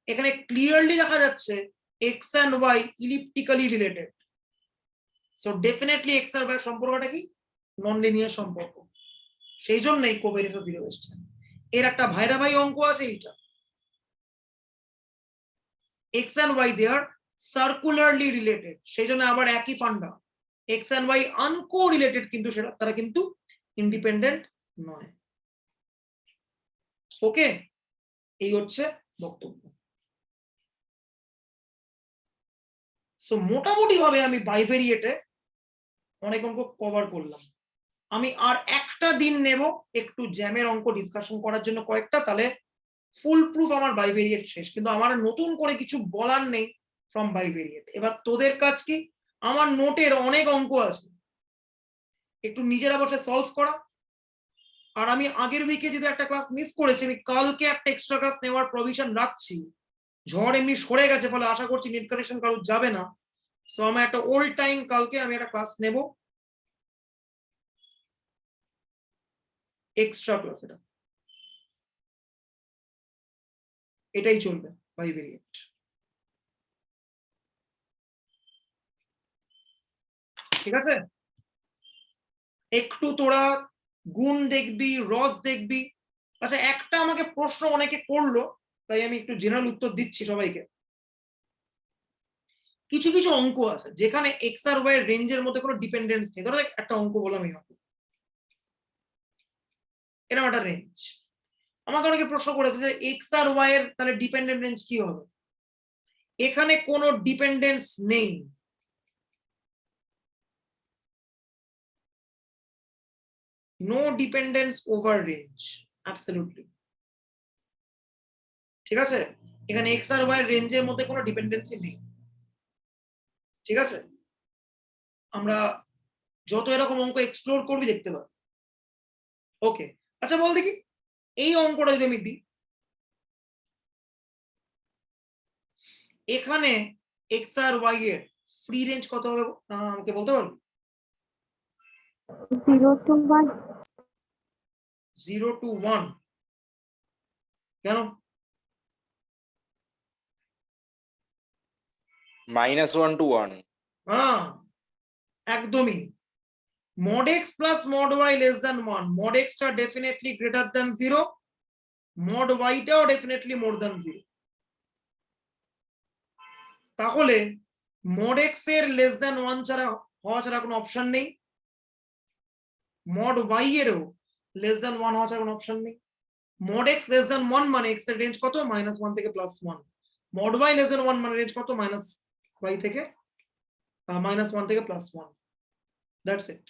এখানে ক্লিয়ারলি দেখা যাচ্ছে x and y elliptically related, so definitely x আর y সম্পর্কটা কি? নন লিনিয়ার সম্পর্ক, সেই জন্যই কোভেরিয়েন্স 0 এসছে। এর একটা ভাইরা ভাই অঙ্ক আছে এইটা, x and y they are circularly related, সেই জন্য আবার একই ফান্ডা, x and y আনকোরিলেটেড, কিন্তু সেটা তারা কিন্তু ইন্ডিপেন্ডেন্ট নয়। ওকে, এই হচ্ছে বক্তব্য। সো মোটামুটি ভাবে আমি বাইভেরিয়েটে অনেক অঙ্ক কভার করলাম। আমি আর একটা দিন নেব একটু জ্যামের অঙ্ক ডিসকাশন করার জন্য কয়েকটা, তাহলে ফুল প্রুফ আমার বাইভেরিয়েট শেষ। কিন্তু আমার নতুন করে কিছু বলার নেই ফ্রম বাইভেরিয়েট। এবার তোদের কাজ কি? আমার নোটের অনেক অঙ্ক আছে, একটু নিজেরা বসে সলভ করা। আর আমি আগের উইকে যদি একটা ক্লাস মিস করেছি, আমি কালকে একটা এক্সট্রা ক্লাস নেওয়ার প্রভিশন রাখছি। ঝড় এমনি সরে গেছে, ফলে আশা করছি নেট কানেকশন কারোর যাবে না। সো আমার একটা ওল্ড টাইম কালকে আমি একটা ক্লাস নেব, এক্সট্রা ক্লাস। এটাই চলবে বাইভেরিয়েট। ঠিক আছে, একটু তোরা গুণ দেখবি, রস দেখবি। আচ্ছা, একটা আমাকে প্রশ্ন অনেকে করলো, তাই আমি একটু জেনারেল উত্তর দিচ্ছি সবাইকে। কিছু কিছু অঙ্ক আছে যেখানে এক্স আর ওয়াই এর রেঞ্জের মধ্যে কোনো ডিপেন্ডেন্স নেই। ধরো একটা অঙ্ক বললাম, এই অঙ্ক, এরকম একটা রেঞ্জ। আমাকে অনেকে প্রশ্ন করেছে যে এক্স আর ওয়াই এর তাহলে ডিপেন্ডেন্ট রেঞ্জ কি হবে? এখানে কোনো ডিপেন্ডেন্স নেই, no dependence over range, absolutely. ঠিক আছে, এখানে এক্স আর ওয়াই এর রেঞ্জের মধ্যে কোনো ডিপেন্ডেন্সি নেই। ঠিক আছে, আমরা যত এরকম অঙ্ক এক্সপ্লোর করবি দেখতে পাবো। ওকে, আচ্ছা বল দেখি, এই অঙ্কটা যদি আমি দিই, এখানে এক্স আর ওয়াই এর ফ্রি রেঞ্জ কত হবে আমাকে বলতে পারবি? 0 to 1. 0 to 1, কেন? -1 to 1. হ্যাঁ, একদমই। mod x plus mod y less than 1, mod x টা definitely greater than 0, mod y টাও ডেফিনেটলি মোর দ্যান 0। তাহলে mod x এর লেস দ্যান 1 ছাড়া হওয়া ছাড়া কোনো অপশন নেই, mod y এরও লেস দ্যান 1 হওয়া ছাড়া কোনো অপশন নেই। mod x লেস দ্যান 1 মানে x এর রেঞ্জ কত? -1 থেকে +1। mod y লেস দ্যান 1 মানে রেঞ্জ কত? -y থেকে -1 থেকে +1। That's it.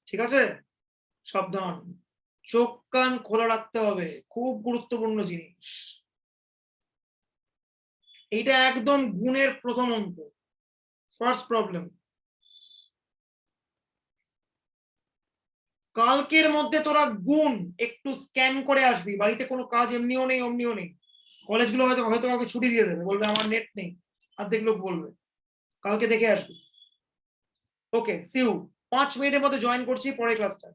ঠিক আছে, সাবধান, চোখ কান খোলা রাখতে হবে, খুব গুরুত্বপূর্ণ জিনিস। এইটা একদম গুণের প্রথম অঙ্ক, ফার্স্ট প্রবলেম। কালকের মধ্যে তোরা গুণ একটু স্ক্যান করে আসবি, বাড়িতে কোনো কাজ এমনিও নেই অমনিও নেই, কলেজগুলো হয়তো হয়তো কাউকে ছুটি দিয়ে দেবে, বলবে আমার নেট নেই, অর্ধেক লোক বলবে, কালকে দেখে আসবি। ওকে, সি ইউ। 5 মিনিটের মধ্যে জয়েন করছি পরের ক্লাসটা।